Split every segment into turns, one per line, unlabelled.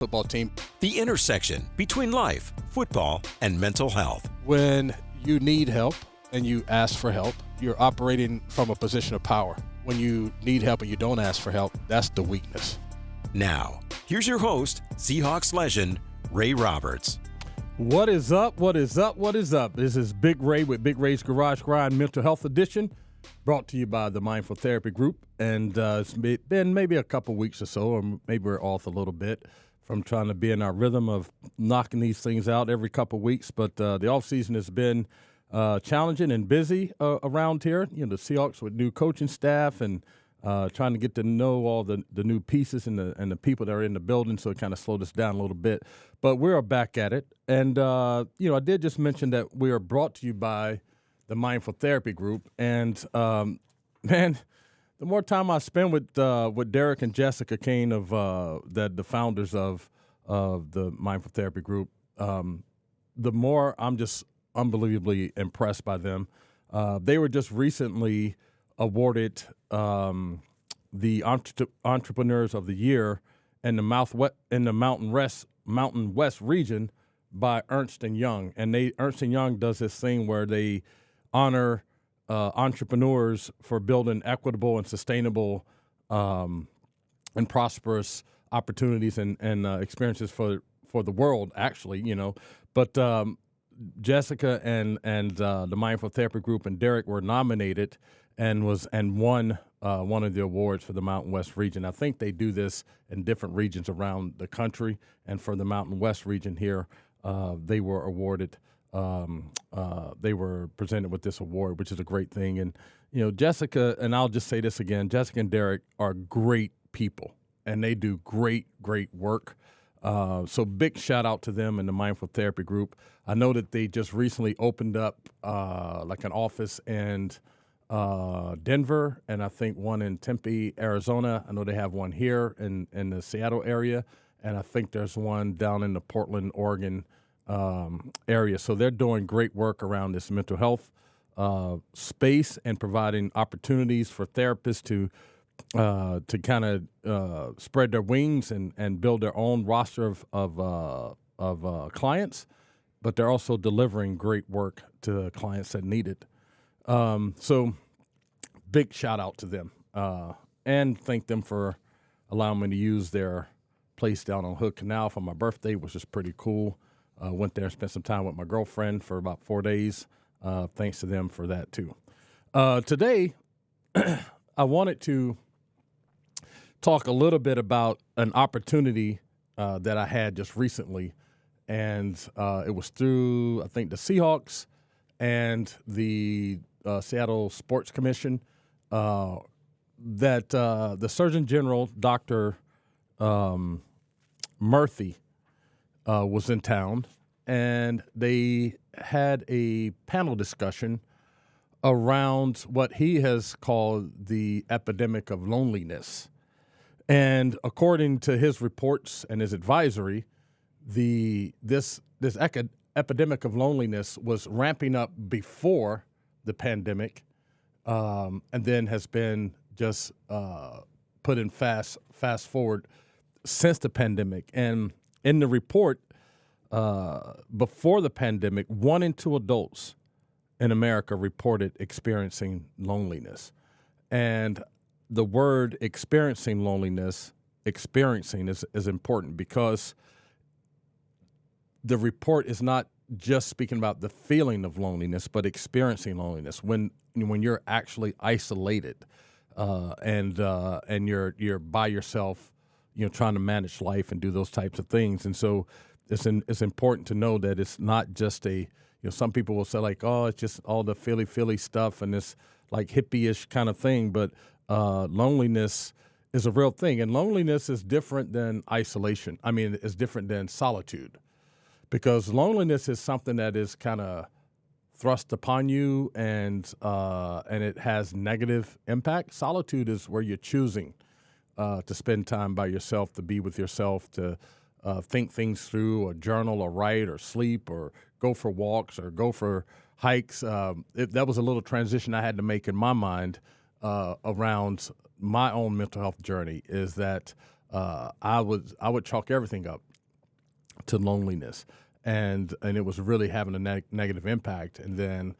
football team.
The intersection between life, football, and mental health.
When you need help and you ask for help, you're operating from a position of power. When you need help and you don't ask for help, that's the weakness.
Now, here's your host, Seahawks legend, Ray Roberts.
What is up? What is up? What is up? This is Big Ray with Big Ray's Garage Grind Mental Health Edition, brought to you by the Mindful Therapy Group. And it's been maybe a couple weeks or so, or maybe we're off a little bit from trying to be in our rhythm of knocking these things out every couple weeks. But the off season has been challenging and busy around here. You know, the Seahawks with new coaching staff and trying to get to know all the new pieces and the people that are in the building, so it kind of slowed us down a little bit. But we're back at it. And, I did just mention that we are brought to you by the Mindful Therapy Group. And, man, the more time I spend with Derek and Jessica Crain of the founders of the Mindful Therapy Group, the more I'm just unbelievably impressed by them. They were just recently awarded the Entrepreneurs of the Year in the Mountain West region by Ernst & Young. And Ernst & Young does this thing where they honor entrepreneurs for building equitable and sustainable and prosperous opportunities and experiences for the world, actually, you know. But Jessica and the Mindful Therapy Group and Derek were nominated and won one of the awards for the Mountain West region. I think they do this in different regions around the country, and for the Mountain West region here, they were awarded. They were presented with this award, which is a great thing. And you know, Jessica, and I'll just say this again: Jessica and Derek are great people, and they do great work. So big shout out to them and the Mindful Therapy Group. I know that they just recently opened up like an office in Denver, and I think one in Tempe, Arizona. I know they have one here in the Seattle area, and I think there's one down in the Portland, Oregon area. So they're doing great work around this mental health space and providing opportunities for therapists to kind of spread their wings and build their own roster of clients, but they're also delivering great work to clients that need it. So big shout out to them and thank them for allowing me to use their place down on Hood Canal for my birthday, which is pretty cool. Went there and spent some time with my girlfriend for about 4 days. Thanks to them for that too. Today, I wanted to talk a little bit about an opportunity that I had just recently, and it was through, I think, the Seahawks and the Seattle Sports Commission that the Surgeon General, Dr. Murthy, was in town, and they had a panel discussion around what he has called the epidemic of loneliness. And according to his reports and his advisory, this epidemic of loneliness was ramping up before the pandemic, and then has been just put in fast forward since the pandemic. And in the report, before the pandemic, 1 in 2 adults in America reported experiencing loneliness. And the word experiencing loneliness, is important, because the report is not just speaking about the feeling of loneliness, but experiencing loneliness when you're actually isolated and you're by yourself, you know, trying to manage life and do those types of things. And so it's important to know that it's not just some people will say like, oh, it's just all the feely stuff and this like hippie-ish kind of thing, but loneliness is a real thing. And loneliness is different than isolation. I mean, it's different than solitude, because loneliness is something that is kind of thrust upon you and it has negative impact. Solitude is where you're choosing to spend time by yourself, to be with yourself, to think things through, or journal, or write, or sleep, or go for walks, or go for hikes. That was a little transition I had to make in my mind around my own mental health journey, is that I would chalk everything up to loneliness, and it was really having a negative impact. And then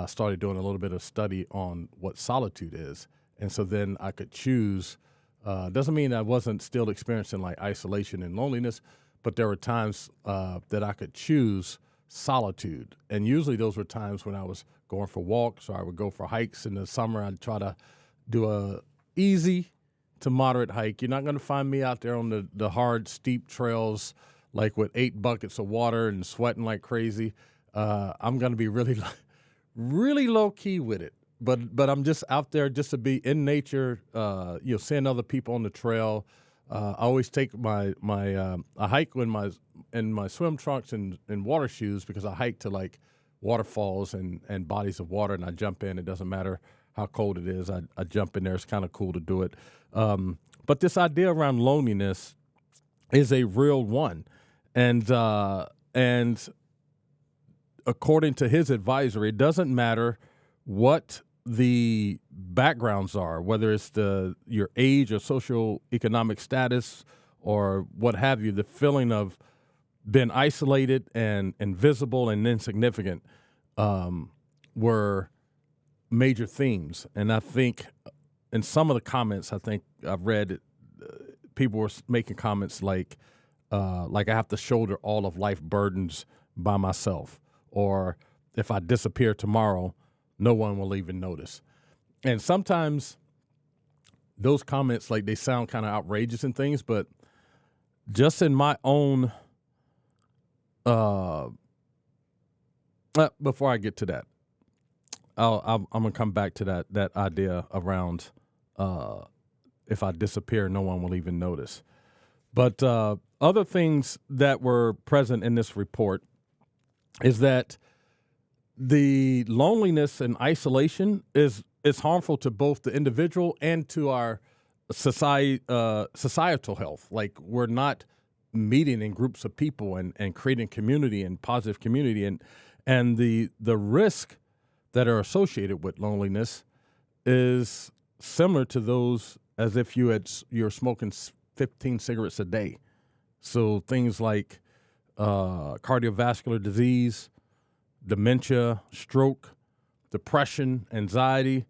started doing a little bit of study on what solitude is, and so then I could choose. Doesn't mean I wasn't still experiencing like isolation and loneliness, but there were times that I could choose solitude, and usually those were times when I was going for walks, or I would go for hikes. In the summer, I'd try to do a easy to moderate hike. You're not going to find me out there on the hard, steep trails, like with 8 buckets of water and sweating like crazy. I'm going to be really, really low key with it. But I'm just out there just to be in nature, seeing other people on the trail. I always take my I hike in my swim trunks and water shoes, because I hike to like waterfalls and bodies of water, and I jump in. It doesn't matter how cold it is. I jump in there. It's kind of cool to do it. But this idea around loneliness is a real one, and according to his advisor, it doesn't matter what the backgrounds are, whether it's your age or socioeconomic status or what have you. The feeling of being isolated and invisible and insignificant were major themes. And I think in some of the comments, I think I've read, people were making comments like I have to shoulder all of life burdens by myself, or if I disappear tomorrow, no one will even notice. And sometimes those comments, like, they sound kind of outrageous and things, but just in my own, before I get to that, I'm gonna come back to that idea around if I disappear, no one will even notice. But other things that were present in this report is that the loneliness and isolation is harmful to both the individual and to our societal health. Like, we're not meeting in groups of people and creating community and positive community, and the risk that are associated with loneliness is similar to those as if you're smoking 15 cigarettes a day. So things like cardiovascular disease, dementia, stroke, depression, anxiety,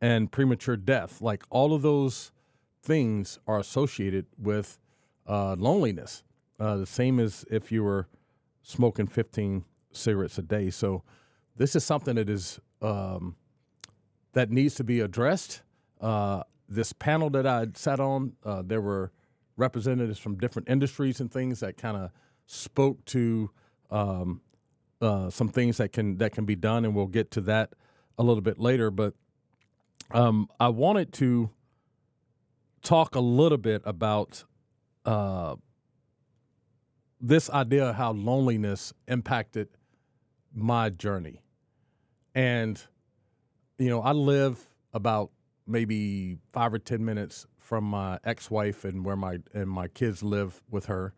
and premature death. Like, all of those things are associated with loneliness. The same as if you were smoking 15 cigarettes a day. So this is something that is that needs to be addressed. This panel that I sat on, there were representatives from different industries and things that kind of spoke to some things that can be done, and we'll get to that a little bit later. But I wanted to talk a little bit about this idea of how loneliness impacted my journey. And, I live about maybe 5 or 10 minutes from my ex-wife and where my kids live with her.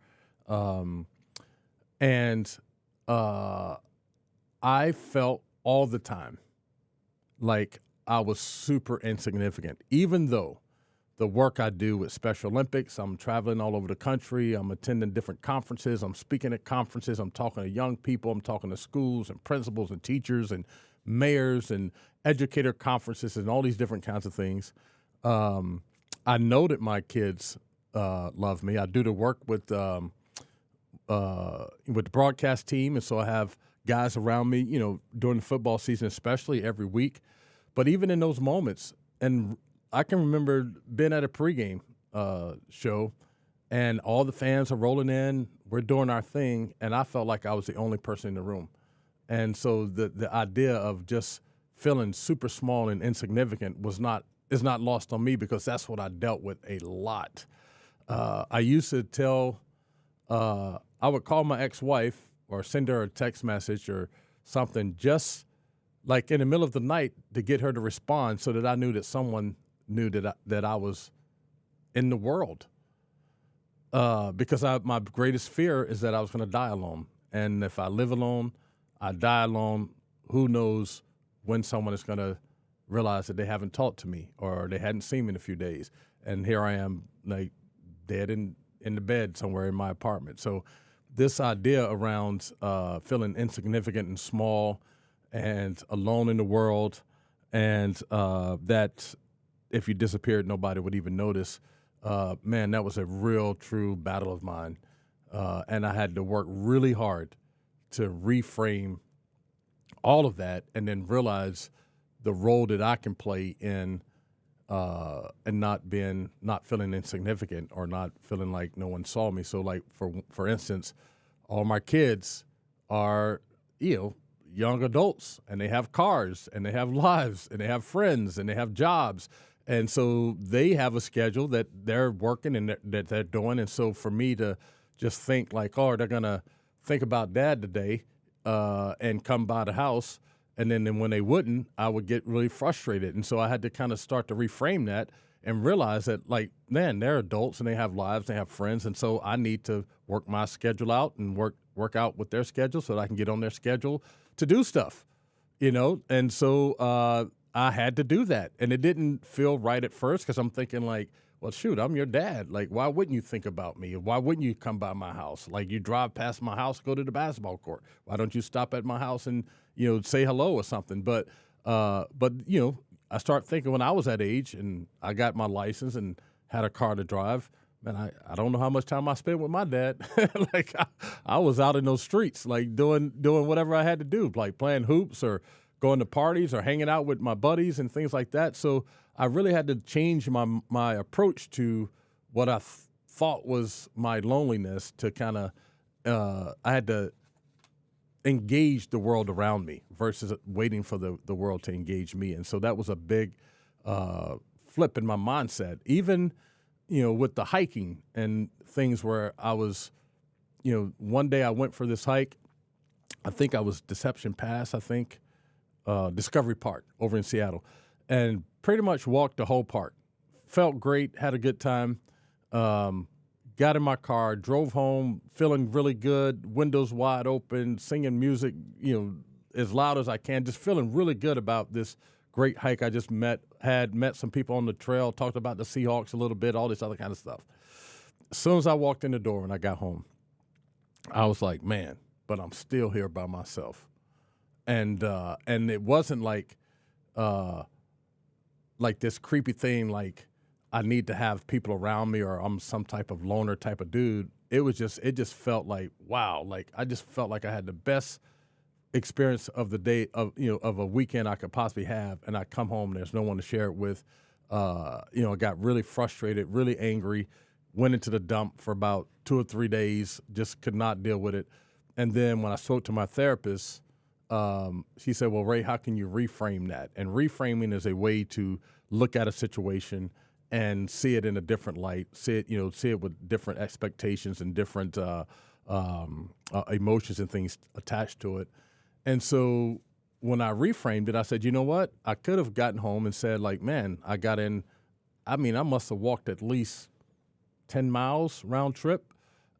I felt all the time like I was super insignificant, even though the work I do with Special Olympics, I'm traveling all over the country, I'm attending different conferences, I'm speaking at conferences, I'm talking to young people, I'm talking to schools and principals and teachers and mayors and educator conferences and all these different kinds of things. I know that my kids love me. I do the work with the broadcast team, and so I have guys around me, during the football season, especially every week. But even in those moments, and I can remember being at a pregame show, and all the fans are rolling in, we're doing our thing, and I felt like I was the only person in the room. And so the idea of just feeling super small and insignificant is not lost on me, because that's what I dealt with a lot. I used to tell, I would call my ex-wife or send her a text message or something, just like in the middle of the night, to get her to respond, so that I knew that someone knew that I was in the world. Because my greatest fear is that I was going to die alone. And if I live alone, I die alone, who knows when someone is going to realize that they haven't talked to me or they hadn't seen me in a few days. And here I am, like, dead in the bed somewhere in my apartment. So this idea around feeling insignificant and small and alone in the world, and that if you disappeared, nobody would even notice. Man, that was a real, true battle of mine. And I had to work really hard to reframe all of that and then realize the role that I can play in and not feeling insignificant or not feeling like no one saw me. So, like, for instance, all my kids are, young adults, and they have cars, and they have lives, and they have friends, and they have jobs. And so they have a schedule that they're working and that they're doing. And so for me to just think like, oh, they're going to think about dad today and come by the house, and then when they wouldn't, I would get really frustrated. And so I had to kind of start to reframe that and realize that, like, man, they're adults and they have lives, they have friends. And so I need to work my schedule out and work out with their schedule so that I can get on their schedule to do stuff, And so I had to do that. And it didn't feel right at first because I'm thinking like, well, shoot, I'm your dad. Like, why wouldn't you think about me? Why wouldn't you come by my house? Like, you drive past my house, go to the basketball court. Why don't you stop at my house and, say hello or something? But I start thinking when I was that age and I got my license and had a car to drive, man, I don't know how much time I spent with my dad. Like, I was out in those streets, like doing whatever I had to do, like playing hoops or going to parties or hanging out with my buddies and things like that. So I really had to change my approach to what I thought was my loneliness to kind of, I had to engage the world around me versus waiting for the world to engage me. And so that was a big flip in my mindset. Even, with the hiking and things where I was, one day I went for this hike. I think I was Deception Pass, Discovery Park over in Seattle, and pretty much walked the whole park. Felt great, had a good time. Got in my car, drove home, feeling really good, windows wide open, singing music, as loud as I can, just feeling really good about this great hike I just met some people on the trail, talked about the Seahawks a little bit, all this other kind of stuff. As soon as I walked in the door and I got home, I was like, man, but I'm still here by myself. And it wasn't like this creepy thing, like I need to have people around me or I'm some type of loner type of dude. It just felt like, wow, like I just felt like I had the best experience of the day of a weekend I could possibly have, and I come home and there's no one to share it with. I got really frustrated, really angry, went into the dump for about 2 or 3 days, just could not deal with it. And then when I spoke to my therapist, she said, well, Ray, how can you reframe that? And reframing is a way to look at a situation and see it in a different light, see it with different expectations and different emotions and things attached to it. And so when I reframed it, I said, you know what? I could have gotten home and said, like, man, I must have walked at least 10 miles round trip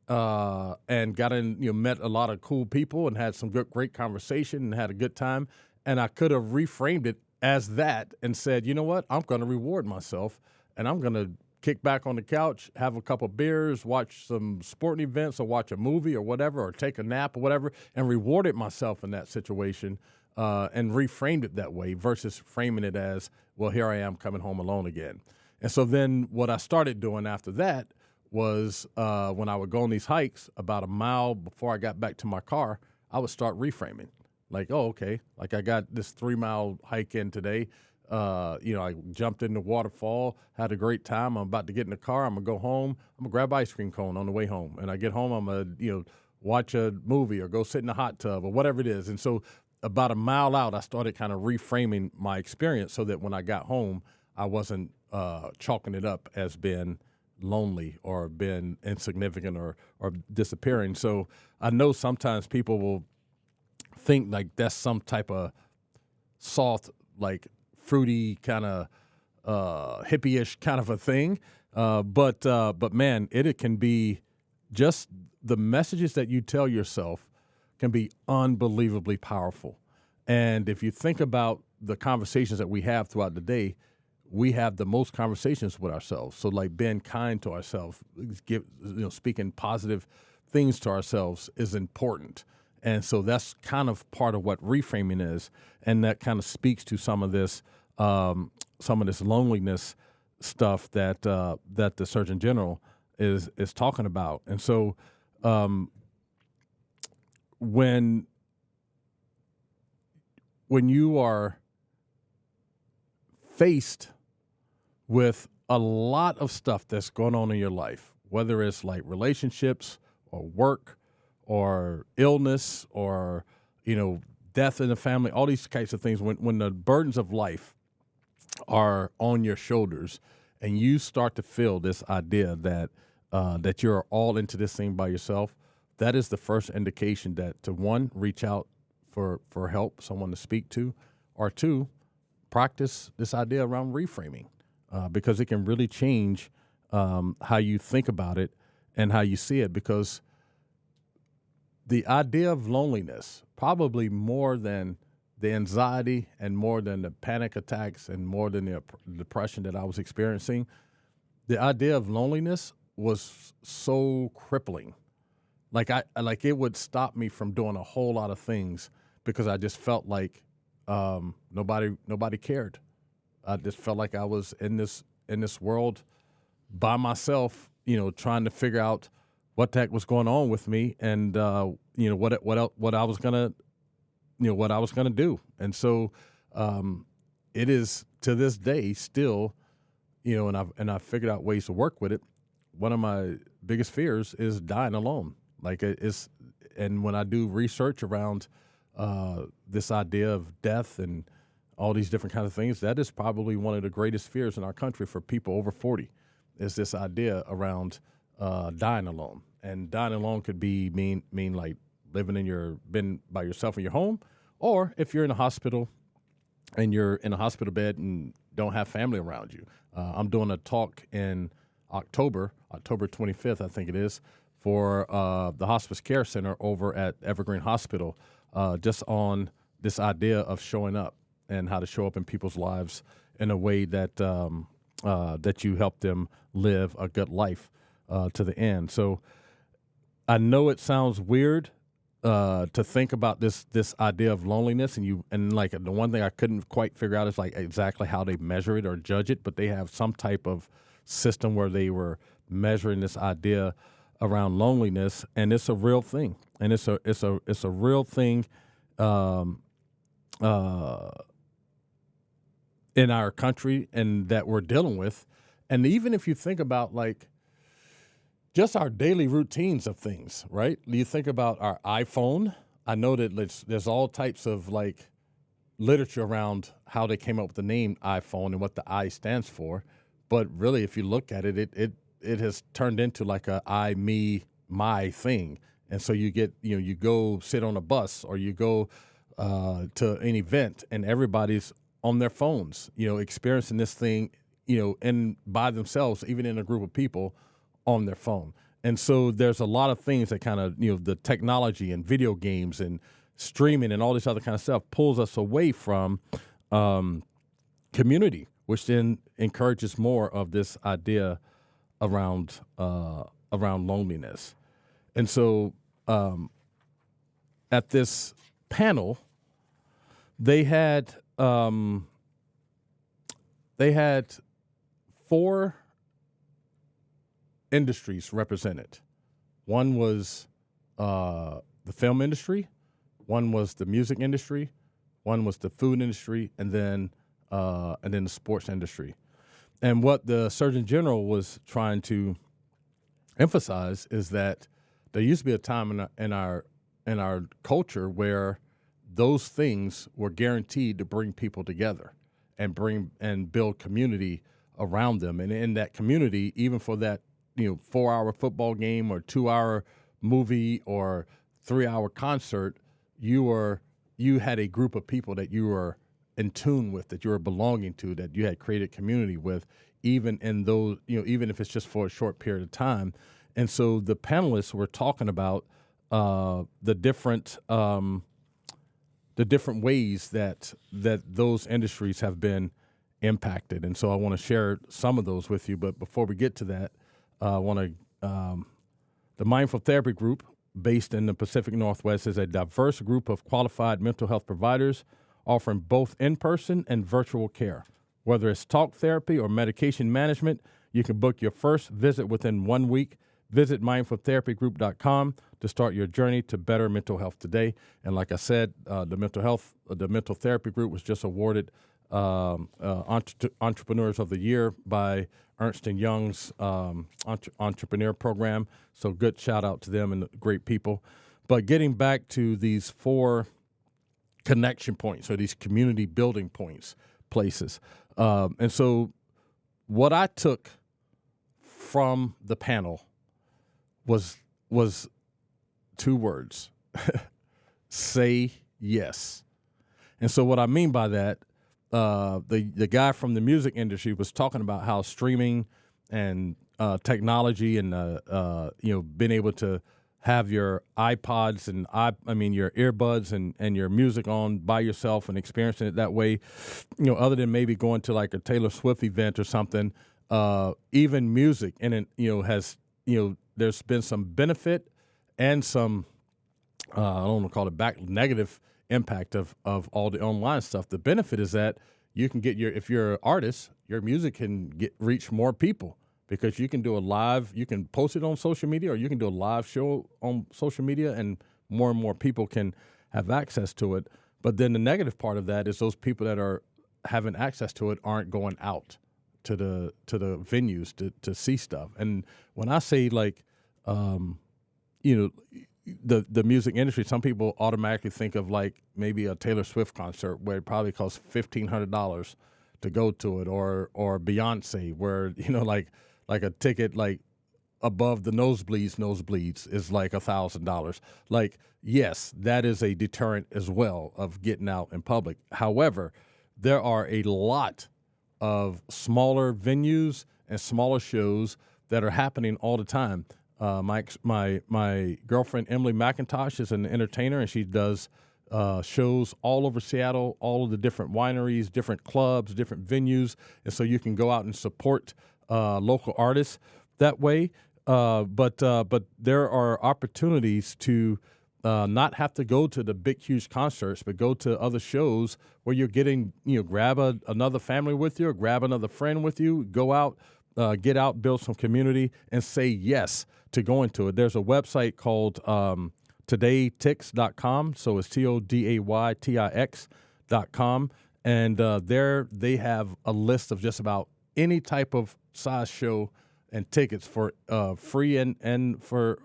and got in, met a lot of cool people and had some great conversation and had a good time. And I could have reframed it as that and said, you know what? I'm going to reward myself and I'm going to kick back on the couch, have a couple beers, watch some sporting events or watch a movie or whatever, or take a nap or whatever, and rewarded myself in that situation and reframed it that way versus framing it as, well, here I am coming home alone again. And so then what I started doing after that was when I would go on these hikes, about a mile before I got back to my car, I would start reframing. Like, oh, okay, like I got this 3-mile hike in today. I jumped in the waterfall, had a great time. I'm about to get in the car. I'm going to go home. I'm going to grab ice cream cone on the way home. And I get home, I'm going to, watch a movie or go sit in the hot tub or whatever it is. And so about a mile out, I started kind of reframing my experience so that when I got home, I wasn't chalking it up as being lonely or being insignificant or disappearing. So I know sometimes people will think like that's some type of soft, like fruity kind of hippie-ish kind of a thing. But man, it can be just the messages that you tell yourself can be unbelievably powerful. And if you think about the conversations that we have throughout the day, we have the most conversations with ourselves. So like being kind to ourselves, speaking positive things to ourselves is important. And so that's kind of part of what reframing is. And that kind of speaks to some of this loneliness stuff that the Surgeon General is talking about. And so when you are faced with a lot of stuff that's going on in your life, whether it's like relationships or work or illness or, death in the family, all these types of things, when the burdens of life are on your shoulders and you start to feel this idea that you're all into this thing by yourself, that is the first indication that to one, reach out for help, someone to speak to, or two, practice this idea around reframing because it can really change how you think about it and how you see it, because the idea of loneliness, probably more than the anxiety and more than the panic attacks and more than the depression that I was experiencing, the idea of loneliness was so crippling. Like it would stop me from doing a whole lot of things because I just felt like nobody cared. I just felt like I was in this world by myself, trying to figure out what the heck was going on with me, and what I was gonna do. And so it is to this day still, and I've figured out ways to work with it. One of my biggest fears is dying alone. And when I do research around this idea of death and all these different kinds of things, that is probably one of the greatest fears in our country for people over 40, is this idea around dying alone. And dying alone could mean like been by yourself in your home, or if you're in a hospital and you're in a hospital bed and don't have family around you. I'm doing a talk in October 25th, I think it is, for the Hospice Care Center over at Evergreen Hospital, just on this idea of showing up and how to show up in people's lives in a way that that you help them live a good life to the end. So I know it sounds weird to think about this idea of loneliness, and like the one thing I couldn't quite figure out is like exactly how they measure it or judge it, but they have some type of system where they were measuring this idea around loneliness, and it's a real thing, and it's a real thing in our country and that we're dealing with. And even if you think about like just our daily routines of things, right? You think about our iPhone. I know that there's all types of like literature around how they came up with the name iPhone and what the I stands for. But really, if you look at it, it has turned into like a I, me, my thing. And so you get, you go sit on a bus or you go to an event and everybody's on their phones, experiencing this thing, and by themselves, even in a group of people, on their phone. And so there's a lot of things that kind of, the technology and video games and streaming and all this other kind of stuff pulls us away from community, which then encourages more of this idea around loneliness. And so at this panel, they had 4 industries represented. One was the film industry, one was the music industry, one was the food industry, and then the sports industry. And what the Surgeon General was trying to emphasize is that there used to be a time in our culture where those things were guaranteed to bring people together and build community around them. And in that community, even for that 4-hour football game or 2-hour movie or 3-hour concert, you had a group of people that you were in tune with, that you were belonging to, that you had created community with, even in those, even if it's just for a short period of time. And so the panelists were talking about the different ways that those industries have been impacted. And so I want to share some of those with you. But before we get to that, I want to The Mindful Therapy Group, based in the Pacific Northwest, is a diverse group of qualified mental health providers offering both in-person and virtual care. Whether it's talk therapy or medication management, you can book your first visit within 1 week. Visit mindfultherapygroup.com to start your journey to better mental health today. And like I said, the Mental Therapy Group was just awarded Entrepreneurs of the Year by Ernst & Young's Entrepreneur Program. So good shout out to them and great people. But getting back to these 4 connection points or these community building places. And so what I took from the panel was 2 words: say yes. And so what I mean by that, the guy from the music industry was talking about how streaming and technology and being able to have your iPods and your earbuds and your music on by yourself and experiencing it that way, other than maybe going to like a Taylor Swift event or something. Even music and it has there's been some benefit and some I don't want to call it negative impact of all the online stuff. The benefit is that you can get if you're an artist, your music can reach more people because you can do you can post it on social media, or you can do a live show on social media, and more people can have access to it. But then the negative part of that is those people that are having access to it aren't going out to the venues to see stuff. And when I say the music industry, some people automatically think of like maybe a Taylor Swift concert where it probably costs $1,500 to go to it, or Beyonce, where like a ticket like above the nosebleeds is like $1,000. Like, yes, that is a deterrent as well of getting out in public. However, there are a lot of smaller venues and smaller shows that are happening all the time. My girlfriend Emily McIntosh is an entertainer, and she does shows all over Seattle, all of the different wineries, different clubs, different venues, and so you can go out and support local artists that way. But there are opportunities to not have to go to the big, huge concerts, but go to other shows where you're getting, grab another family with you, or grab another friend with you, go out, get out, build some community, and say yes to going to it. There's a website called todaytix.com, so it's TODAYTIX.com, and there they have a list of just about any type of size show and tickets for free and for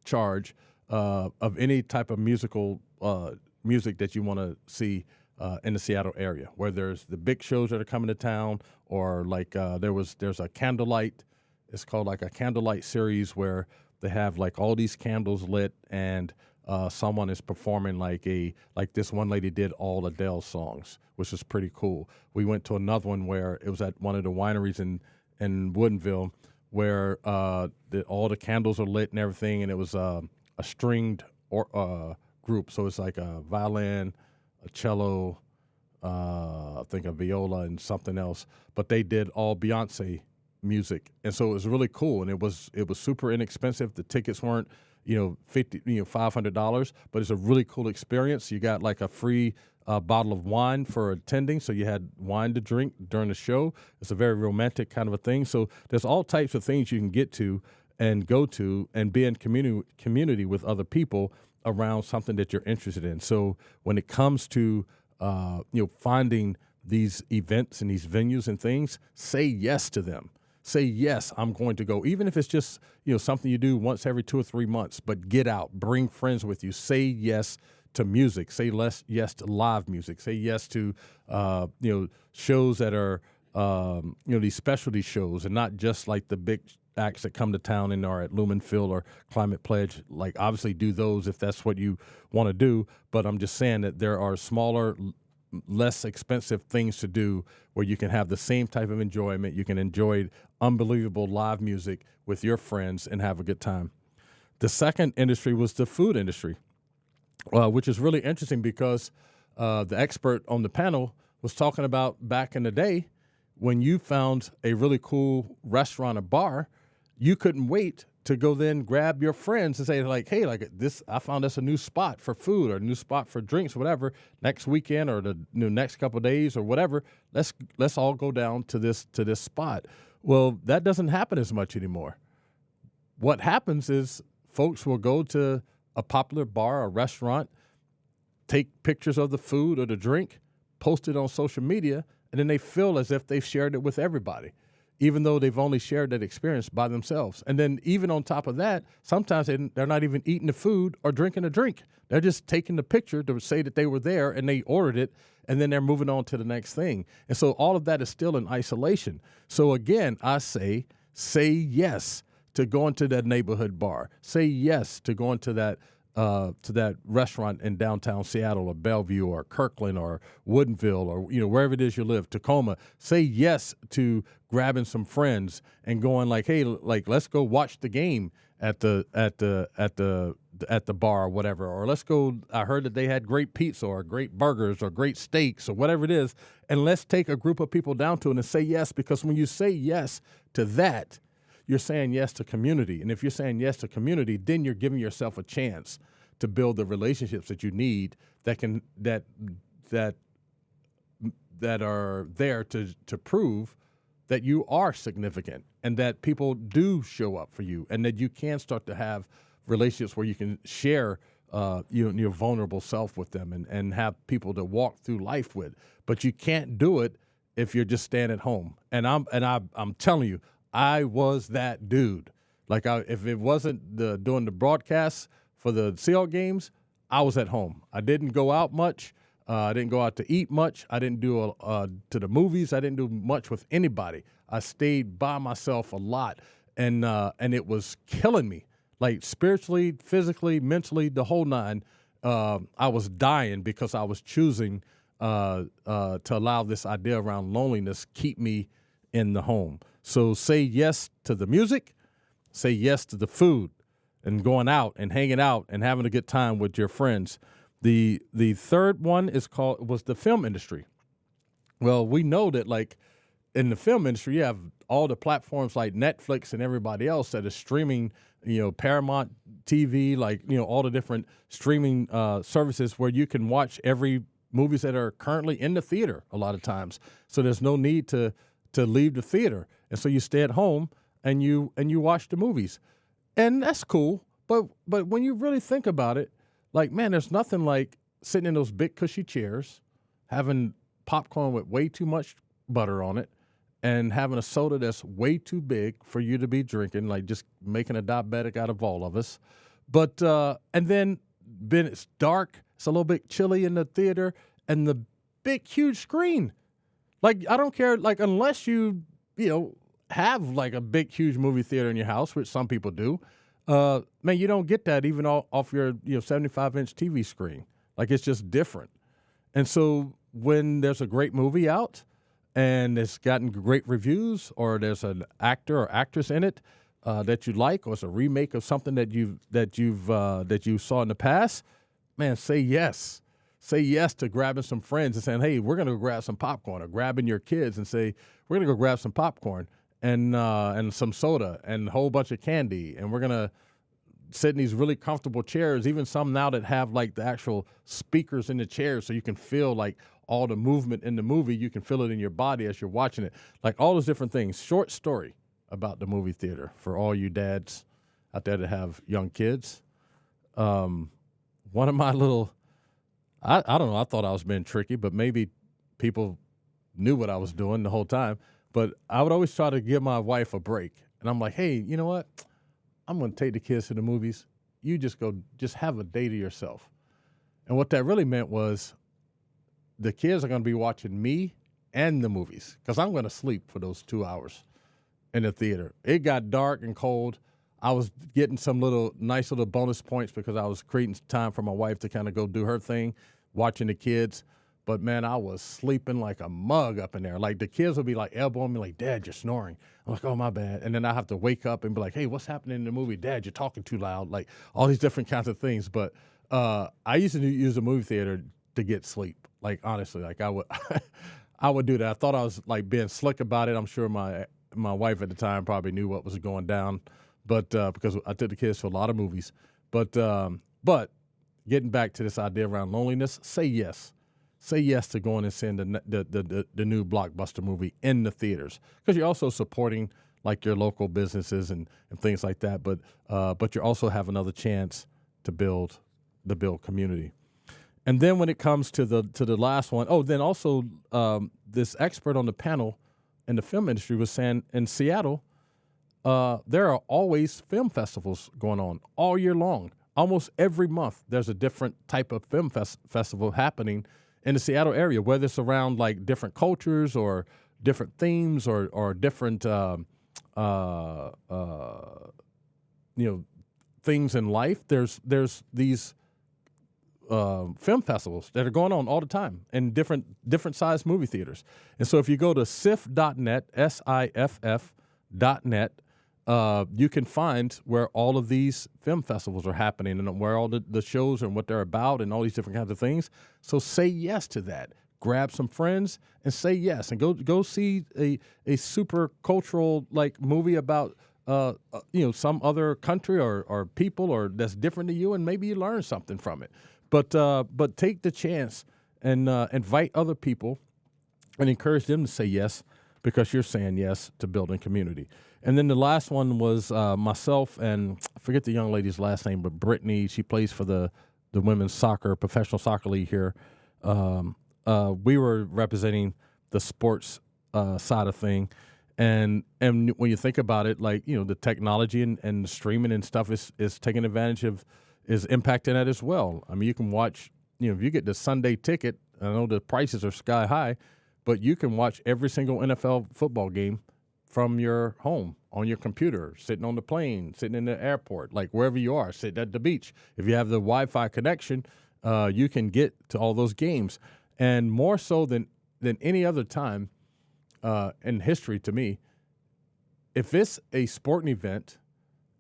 charge of any type of music that you want to see in the Seattle area, where there's the big shows that are coming to town, or like there's a candlelight. It's called like a candlelight series where they have like all these candles lit, and someone is performing like this one lady did all Adele's songs, which is pretty cool. We went to another one where it was at one of the wineries in Woodinville, where all the candles are lit and everything, and it was a stringed group. So it's like a violin, a cello, I think a viola, and something else. But they did all Beyonce music, and so it was really cool. And it was super inexpensive. The tickets weren't $500, but it's a really cool experience. You got like a free bottle of wine for attending, so you had wine to drink during the show. It's a very romantic kind of a thing. So there's all types of things you can get to and go to and be in community with other people around something that you're interested in. So when it comes to finding these events and these venues and things, say yes to them. Say, yes, I'm going to go, even if it's just, something you do once every 2 or 3 months, but get out, bring friends with you. Say yes to music. Say yes to live music. Say yes to, shows that are, these specialty shows, and not just like the big acts that come to town and are at Lumen Field or Climate Pledge. Like, obviously do those if that's what you want to do. But I'm just saying that there are smaller, less expensive things to do where you can have the same type of enjoyment. You can enjoy unbelievable live music with your friends and have a good time. The second industry was the food industry, which is really interesting because the expert on the panel was talking about back in the day when you found a really cool restaurant or bar, you couldn't wait to go then grab your friends and say like, hey, like this, I found us a new spot for food or a new spot for drinks, whatever, next weekend or the next couple of days or whatever. Let's all go down to this spot. Well, that doesn't happen as much anymore. What happens is folks will go to a popular bar or restaurant, take pictures of the food or the drink, post it on social media, and then they feel as if they've shared it with everybody, even though they've only shared that experience by themselves. And then even on top of that, sometimes they're not even eating the food or drinking a drink. They're just taking the picture to say that they were there and they ordered it, and then they're moving on to the next thing. And so all of that is still in isolation. So again, I say yes to going to that neighborhood bar. Say yes to going to that restaurant in downtown Seattle or Bellevue or Kirkland or Woodinville or wherever it is you live, Tacoma. Say yes to grabbing some friends and going like, hey, like let's go watch the game at the bar or whatever, or let's go. I heard that they had great pizza or great burgers or great steaks or whatever it is, and let's take a group of people down to it and say yes, because when you say yes to that, you're saying yes to community. And if you're saying yes to community, then you're giving yourself a chance to build the relationships that you need that are there to prove that you are significant and that people do show up for you and that you can start to have relationships where you can share your vulnerable self with them and have people to walk through life with. But you can't do it if you're just staying at home. And I'm telling you, I was that dude. Like if it wasn't doing the broadcasts for the Seahawks games, I was at home. I didn't go out much. I didn't go out to eat much. I didn't do to the movies. I didn't do much with anybody. I stayed by myself a lot, and it was killing me, like spiritually, physically, mentally, the whole nine. I was dying because I was choosing to allow this idea around loneliness keep me in the home. So say yes to the music, say yes to the food, and going out and hanging out and having a good time with your friends. The third one was the film industry. Well, we know that like in the film industry, you have all the platforms like Netflix and everybody else that is streaming, Paramount TV, like, all the different streaming services where you can watch every movies that are currently in the theater a lot of times. So there's no need to leave the theater. And so you stay at home and you watch the movies. And that's cool. But when you really think about it, like, man, there's nothing like sitting in those big cushy chairs, having popcorn with way too much butter on it, and having a soda that's way too big for you to be drinking, like just making a diabetic out of all of us. But and then it's dark, it's a little bit chilly in the theater, and the big, huge screen. Like, I don't care, like, unless you have like a big, huge movie theater in your house, which some people do, man, you don't get that even off your 75-inch TV screen. Like, it's just different. And so when there's a great movie out and it's gotten great reviews, or there's an actor or actress in it that you like, or it's a remake of something that you saw in the past, man, say yes. Say yes to grabbing some friends and saying, hey, we're going to go grab some popcorn, or grabbing your kids and say, we're going to go grab some popcorn and some soda and a whole bunch of candy. And we're going to sit in these really comfortable chairs, even some now that have like the actual speakers in the chairs so you can feel like all the movement in the movie. You can feel it in your body as you're watching it. Like all those different things. Short story about the movie theater for all you dads out there that have young kids. One of my little... I don't know. I thought I was being tricky, but maybe people knew what I was doing the whole time. But I would always try to give my wife a break. And I'm like, hey, you know what? I'm going to take the kids to the movies. You just have a day to yourself. And what that really meant was the kids are going to be watching me and the movies, because I'm going to sleep for those 2 hours in the theater. It got dark and cold. I was getting some nice little bonus points because I was creating time for my wife to kind of go do her thing, watching the kids. But, man, I was sleeping like a mug up in there. Like, the kids would be, like, elbowing me, like, Dad, you're snoring. I'm like, oh, my bad. And then I have to wake up and be like, hey, what's happening in the movie? Dad, you're talking too loud. Like, all these different kinds of things. But I used to use the movie theater to get sleep. Like, honestly, like, I would I would do that. I thought I was, like, being slick about it. I'm sure my wife at the time probably knew what was going down. but because I took the kids to a lot of movies. But getting back to this idea around loneliness, say yes. Say yes to going and seeing the new blockbuster movie in the theaters, because you're also supporting like your local businesses and things like that. But you also have another chance to build community. And then when it comes to the last one, then also this expert on the panel in the film industry was saying in Seattle, there are always film festivals going on all year long. Almost every month, there's a different type of film festival happening in the Seattle area, whether it's around like different cultures or different themes or different things in life. There's these film festivals that are going on all the time in different sized movie theaters. And so if you go to siff.net, SIFF.net, you can find where all of these film festivals are happening and where all the shows and what they're about and all these different kinds of things. So say yes to that. Grab some friends and say yes, and go see a super cultural like movie about some other country or people or that's different to you, and maybe you learn something from it. But take the chance and invite other people and encourage them to say yes, because you're saying yes to building community. And then the last one was myself and I forget the young lady's last name, but Brittany. She plays for the women's professional soccer league here. We were representing the sports side of thing, and when you think about it, like the technology and the streaming and stuff is taking advantage of, is impacting that as well. I mean, you can watch, if you get the Sunday ticket, I know the prices are sky high, but you can watch every single NFL football game from your home, on your computer, sitting on the plane, sitting in the airport, like wherever you are, sitting at the beach. If you have the Wi-Fi connection, you can get to all those games. And more so than any other time in history to me, if it's a sporting event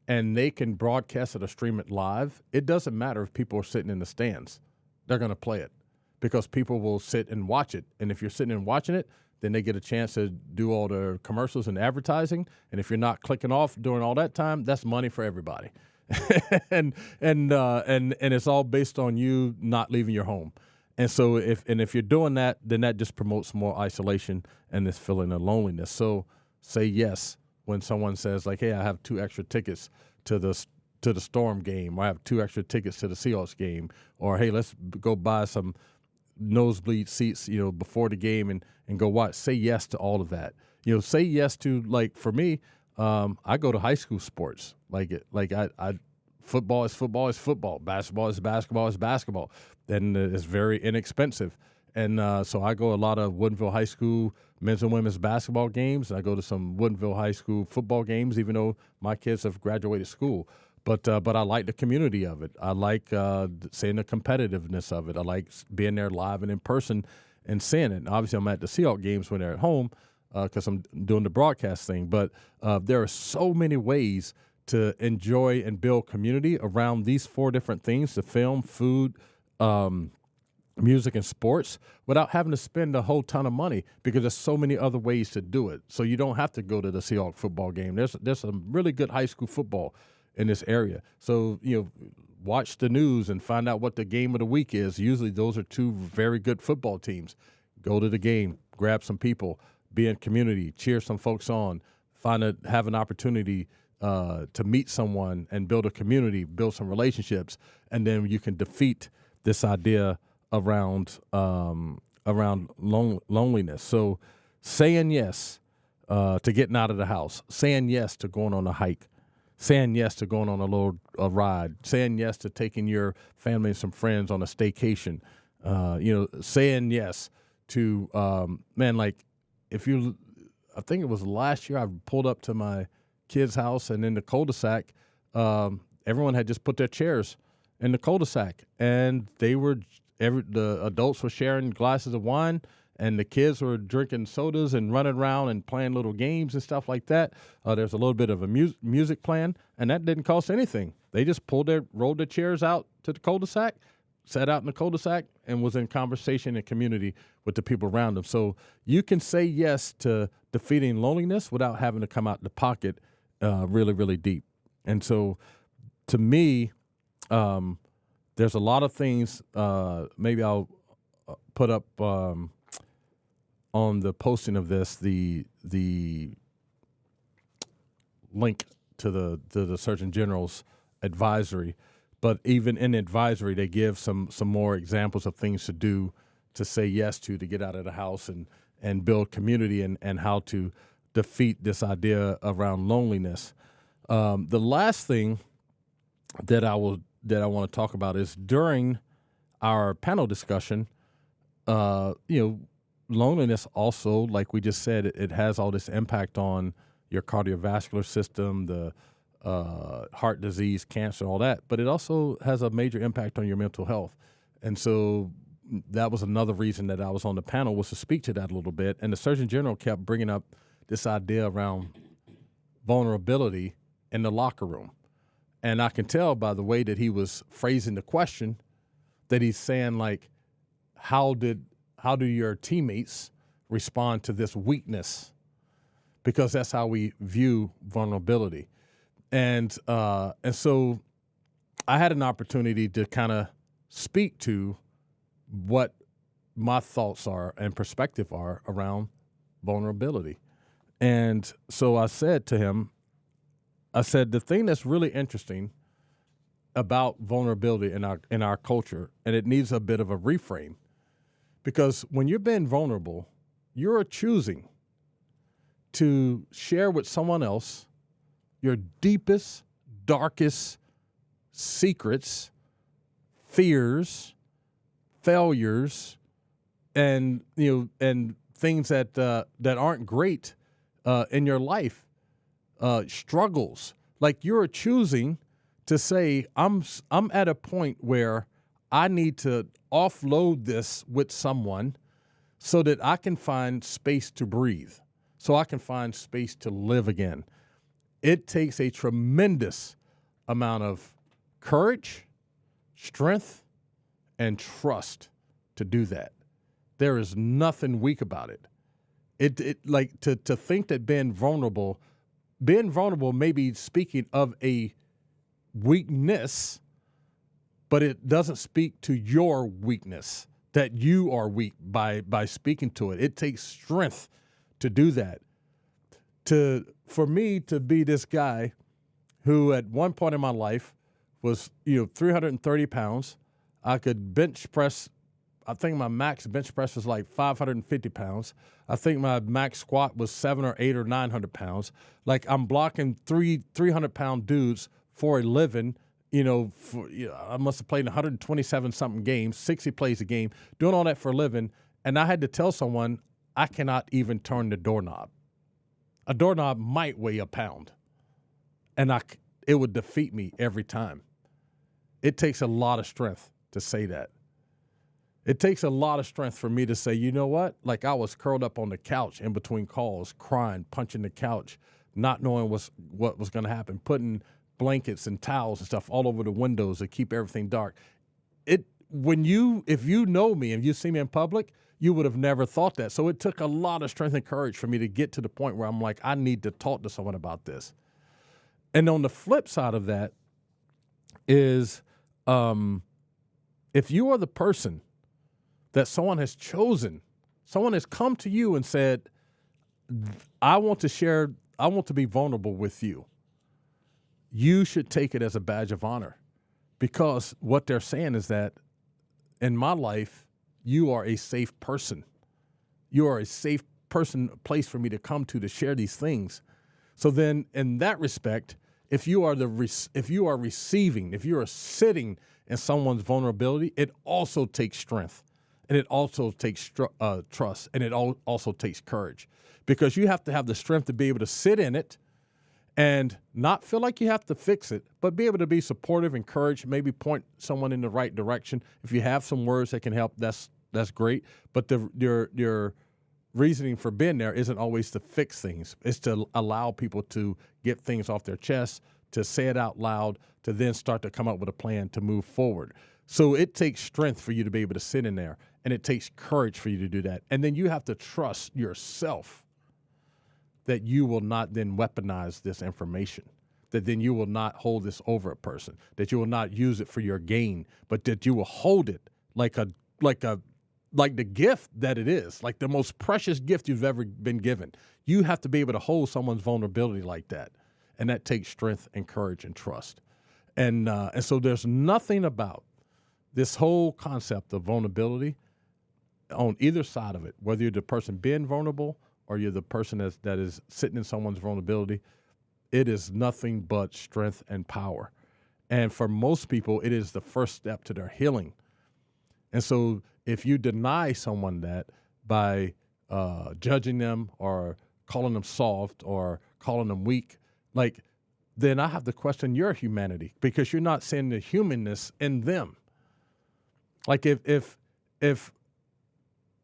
and they can broadcast it or stream it live, it doesn't matter if people are sitting in the stands. They're going to play it because people will sit and watch it. And if you're sitting and watching it, then they get a chance to do all the commercials and advertising. And if you're not clicking off during all that time, that's money for everybody. and it's all based on you not leaving your home. And so if you're doing that, then that just promotes more isolation and this feeling of loneliness. So say yes when someone says like, hey, I have 2 extra tickets to the Storm game, or I have 2 extra tickets to the Seahawks game, or hey, let's go buy some nosebleed seats, before the game and go watch. Say yes to all of that. Say yes to, like, for me, I go to high school sports. Football is football. Basketball is basketball. And it's very inexpensive. And so I go a lot of Woodinville High School men's and women's basketball games. I go to some Woodinville High School football games, even though my kids have graduated school. But I like the community of it. I like seeing the competitiveness of it. I like being there live and in person and seeing it. And obviously, I'm at the Seahawks games when they're at home because I'm doing the broadcast thing. But there are so many ways to enjoy and build community around these 4 different things: the film, food, music, and sports, without having to spend a whole ton of money, because there's so many other ways to do it. So you don't have to go to the Seahawks football game. There's some really good high school football in this area. So, watch the news and find out what the game of the week is. Usually those are 2 very good football teams. Go to the game, grab some people, be in community, cheer some folks on, have an opportunity to meet someone and build a community, build some relationships, and then you can defeat this idea around loneliness. So saying yes to getting out of the house, saying yes to going on a hike, saying yes to going on a ride, saying yes to taking your family and some friends on a staycation, saying yes to, I think it was last year I pulled up to my kid's house, and in the cul-de-sac, everyone had just put their chairs in the cul-de-sac, and the adults were sharing glasses of wine, and the kids were drinking sodas and running around and playing little games and stuff like that. There's a little bit of a music playing, and that didn't cost anything. They just rolled their chairs out to the cul-de-sac, sat out in the cul-de-sac, and was in conversation and community with the people around them. So you can say yes to defeating loneliness without having to come out the pocket really, really deep. And so, to me, there's a lot of things. Maybe I'll put up on the posting of this the link to the Surgeon General's advisory. But even in advisory, they give some more examples of things to do, to say yes to get out of the house and build community, and how to defeat this idea around loneliness. The last thing that I want to talk about is during our panel discussion, loneliness also, like we just said, it has all this impact on your cardiovascular system, the heart disease, cancer, all that, but it also has a major impact on your mental health. And so that was another reason that I was on the panel, was to speak to that a little bit. And the Surgeon General kept bringing up this idea around vulnerability in the locker room. And I can tell by the way that he was phrasing the question that he's saying, like, how do your teammates respond to this weakness? Because that's how we view vulnerability. And so I had an opportunity to kind of speak to what my thoughts are and perspective are around vulnerability. And so I said to him, the thing that's really interesting about vulnerability in our culture, and it needs a bit of a reframe, because when you're being vulnerable, you're choosing to share with someone else your deepest, darkest secrets, fears, failures, and things that aren't great in your life, struggles. Like, you're choosing to say, I'm at a point where I need to offload this with someone so that I can find space to breathe, so I can find space to live again. It takes a tremendous amount of courage, strength, and trust to do that. There is nothing weak about it. It like to think that being vulnerable may be speaking of a weakness, but it doesn't speak to your weakness, that you are weak by speaking to it. It takes strength to do that. For me to be this guy who at one point in my life was 330 pounds, I could bench press. I think my max bench press was like 550 pounds. I think my max squat was 700 or 800 or 900 pounds. Like, I'm blocking 300-pound dudes for a living. I must have played 127 something games, 60 plays a game, doing all that for a living. And I had to tell someone I cannot even turn the doorknob. A doorknob might weigh a pound, and it would defeat me every time. It takes a lot of strength to say that. It takes a lot of strength for me to say, you know what? Like, I was curled up on the couch in between calls, crying, punching the couch, not knowing what was going to happen, putting blankets and towels and stuff all over the windows to keep everything dark. If you know me and you see me in public, you would have never thought that. So it took a lot of strength and courage for me to get to the point where I'm like, I need to talk to someone about this. And on the flip side of that is, if you are the person that someone has chosen, someone has come to you and said, I want to be vulnerable with you, you should take it as a badge of honor, because what they're saying is that in my life, you are a safe person. You are a safe person, a place for me to come to share these things. So then, in that respect, if you are receiving, if you are sitting in someone's vulnerability, it also takes strength, and it also takes trust, and it also takes courage, because you have to have the strength to be able to sit in it and not feel like you have to fix it, but be able to be supportive, encourage, maybe point someone in the right direction. If you have some words that can help, that's great. But your reasoning for being there isn't always to fix things. It's to allow people to get things off their chest, to say it out loud, to then start to come up with a plan to move forward. So it takes strength for you to be able to sit in there, and it takes courage for you to do that. And then you have to trust yourself that you will not then weaponize this information, that then you will not hold this over a person, that you will not use it for your gain, but that you will hold it like the gift that it is, like the most precious gift you've ever been given. You have to be able to hold someone's vulnerability like that. And that takes strength and courage and trust. And so there's nothing about this whole concept of vulnerability on either side of it, whether you're the person being vulnerable or you're the person that is sitting in someone's vulnerability, it is nothing but strength and power. And for most people, it is the first step to their healing. And so if you deny someone that by judging them or calling them soft or calling them weak, then I have to question your humanity, because you're not seeing the humanness in them. Like if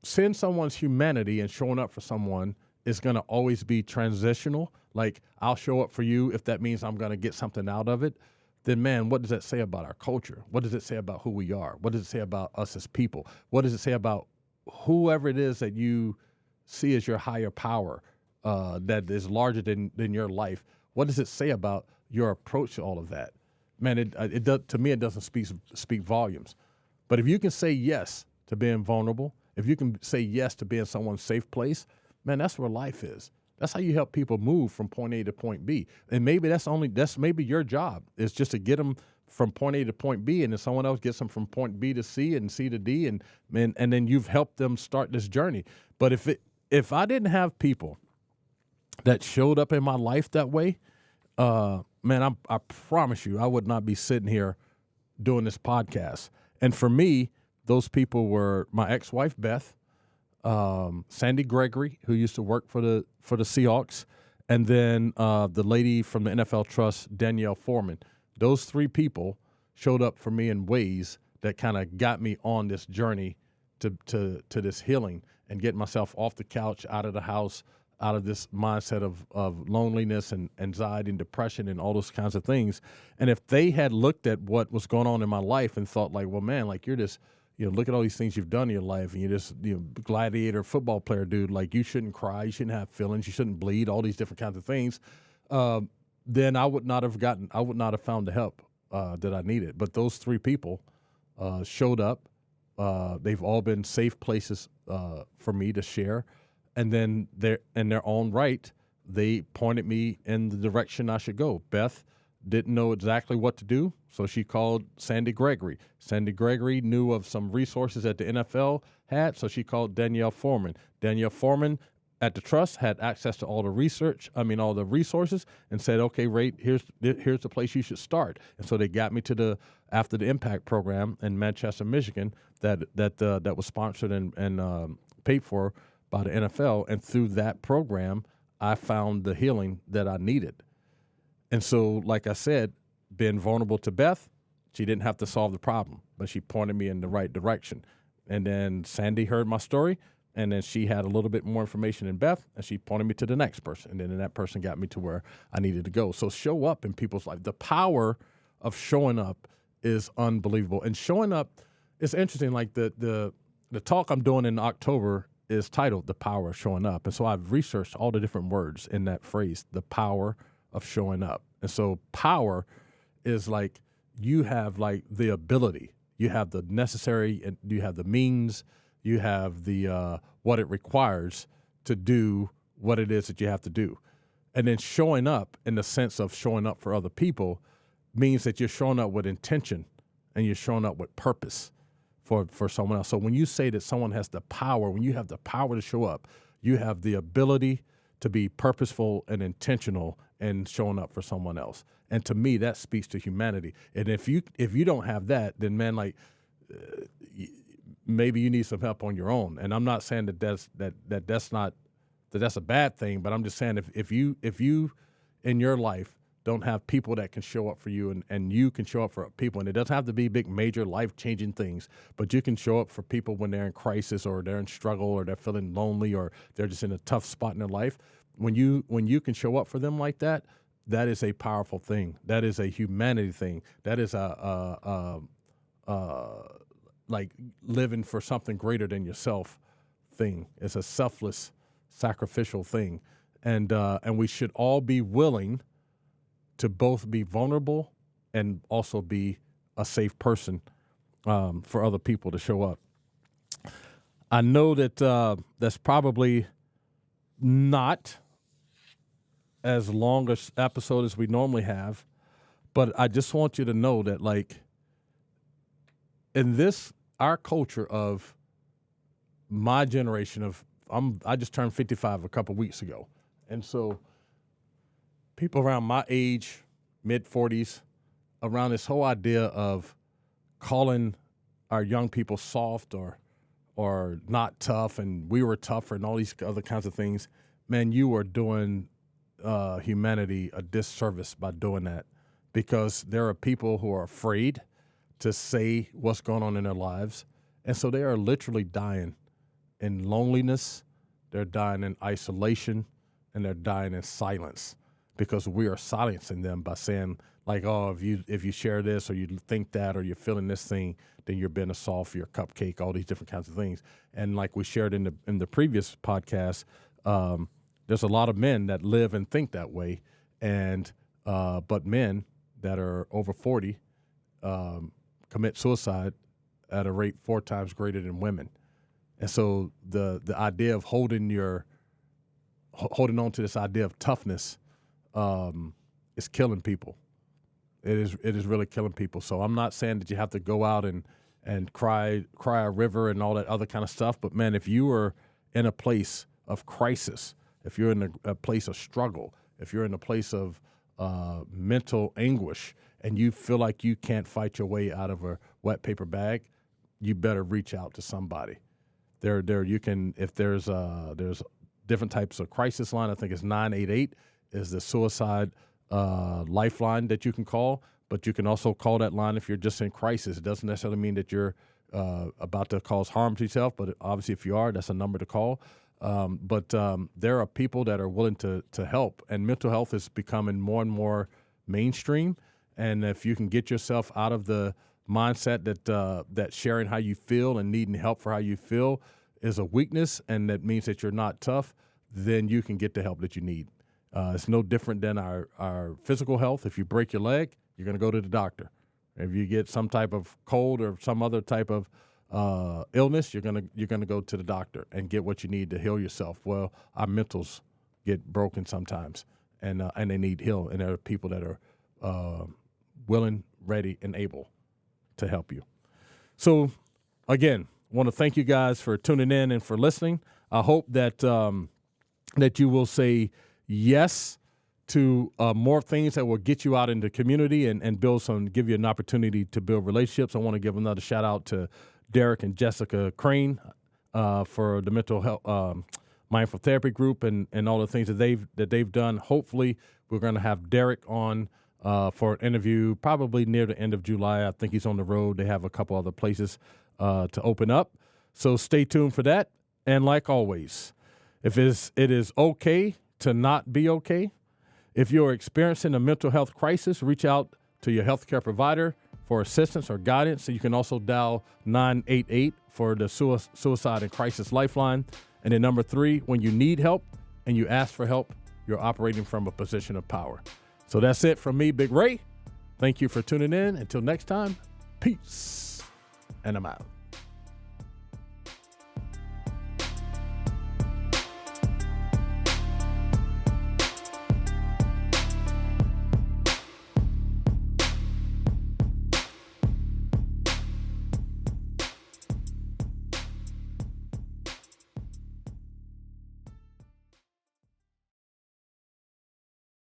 seeing someone's humanity and showing up for someone is going to always be transitional, like I'll show up for you if that means I'm going to get something out of it, then man, what does that say about our culture? What does it say about who we are? What does it say about us as people? What does it say about whoever it is that you see as your higher power that is larger than your life? What does it say about your approach to all of that? Man, it does, to me, it doesn't speak volumes. But if you can say yes to being vulnerable, if you can say yes to being someone's safe place, man, that's where life is. That's how you help people move from point A to point B. And maybe that's maybe your job is just to get them from point A to point B, and then someone else gets them from point B to C and C to D, and then you've helped them start this journey. But if I didn't have people that showed up in my life that way, man, I promise you, I would not be sitting here doing this podcast. And for me, those people were my ex-wife, Beth, Sandy Gregory, who used to work for the Seahawks, and then the lady from the NFL Trust, Danielle Foreman. Those three people showed up for me in ways that kind of got me on this journey to this healing and getting myself off the couch, out of the house, out of this mindset of loneliness and anxiety and depression and all those kinds of things. And if they had looked at what was going on in my life and thought like, well, man, like you're this, look at all these things you've done in your life, and you're this, gladiator football player dude, like you shouldn't cry, you shouldn't have feelings, you shouldn't bleed, all these different kinds of things, then I would not have found the help that I needed. But those three people showed up. They've all been safe places for me to share. And then in their own right, they pointed me in the direction I should go. Beth didn't know exactly what to do, so she called Sandy Gregory. Sandy Gregory knew of some resources that the NFL had, so she called Danielle Foreman. Danielle Foreman at the Trust had access to all the resources, and said, okay, Ray, here's the place you should start. And so they got me to after the Impact program in Manchester, Michigan, that was sponsored and paid for by the NFL, and through that program, I found the healing that I needed. And so, like I said, being vulnerable to Beth, she didn't have to solve the problem, but she pointed me in the right direction. And then Sandy heard my story, and then she had a little bit more information than Beth, and she pointed me to the next person, and then that person got me to where I needed to go. So show up in people's life. The power of showing up is unbelievable. And showing up, it's interesting, like the talk I'm doing in October is titled The Power of Showing Up. And so I've researched all the different words in that phrase, the power of showing up. And so power is like you have like the ability, you have the necessary, and you have the means, you have the what it requires to do what it is that you have to do. And then showing up in the sense of showing up for other people means that you're showing up with intention and you're showing up with purpose for someone else. So when you say that someone has the power, when you have the power to show up, you have the ability to be purposeful and intentional and showing up for someone else. And to me, that speaks to humanity. And if you don't have that, then man, like maybe you need some help on your own. And I'm not saying that's a bad thing, but I'm just saying if you in your life don't have people that can show up for you and you can show up for people, and it doesn't have to be big, major, life-changing things, but you can show up for people when they're in crisis or they're in struggle or they're feeling lonely or they're just in a tough spot in their life. When you can show up for them like that, that is a powerful thing. That is a humanity thing. That is like living for something greater than yourself thing. It's a selfless, sacrificial thing. And we should all be willing to both be vulnerable and also be a safe person for other people to show up. I know that that's probably not as long an episode as we normally have, but I just want you to know that, like, in this, our culture of my generation of, I just turned 55 a couple weeks ago. And so people around my age, mid-40s, around this whole idea of calling our young people soft or not tough, and we were tougher and all these other kinds of things, man, you are doing humanity a disservice by doing that, because there are people who are afraid to say what's going on in their lives. And so they are literally dying in loneliness, they're dying in isolation, and they're dying in silence because we are silencing them by saying, like, oh, if you share this or you think that or you're feeling this thing, then you're being a soft, you're a cupcake, all these different kinds of things. And like we shared in the previous podcast, there's a lot of men that live and think that way, and but men that are over 40 commit suicide at a rate 4 times greater than women. And so the idea of holding on to this idea of toughness is killing people. It is really killing people. So I'm not saying that you have to go out and cry a river and all that other kind of stuff. But man, if you are in a place of crisis, if you're in a place of struggle, if you're in a place of mental anguish, and you feel like you can't fight your way out of a wet paper bag, you better reach out to somebody. You can, if there's different types of crisis line. I think it's 988 is the suicide lifeline that you can call, but you can also call that line if you're just in crisis. It doesn't necessarily mean that you're about to cause harm to yourself, but obviously if you are, that's a number to call. But there are people that are willing to help, and mental health is becoming more and more mainstream. And if you can get yourself out of the mindset that sharing how you feel and needing help for how you feel is a weakness, and that means that you're not tough, then you can get the help that you need. It's no different than our physical health. If you break your leg, you're going to go to the doctor. If you get some type of cold or some other type of illness, you're gonna go to the doctor and get what you need to heal yourself. Well, our mentals get broken sometimes, and they need heal. And there are people that are willing, ready, and able to help you. So, again, want to thank you guys for tuning in and for listening. I hope that that you will say yes to more things that will get you out in the community and give you an opportunity to build relationships. I want to give another shout out to Derek and Jessica Crain for the mental health mindful therapy group and all the things that they've done. Hopefully, we're going to have Derek on for an interview probably near the end of July. I think he's on the road. They have a couple other places to open up. So stay tuned for that. And like always, it is okay to not be okay. If you're experiencing a mental health crisis, reach out to your healthcare provider for assistance or guidance. So you can also dial 988 for the suicide and crisis lifeline. And then number 3, when you need help and you ask for help, you're operating from a position of power. So that's it from me, Big Ray. Thank you for tuning in. Until next time, peace. And I'm out.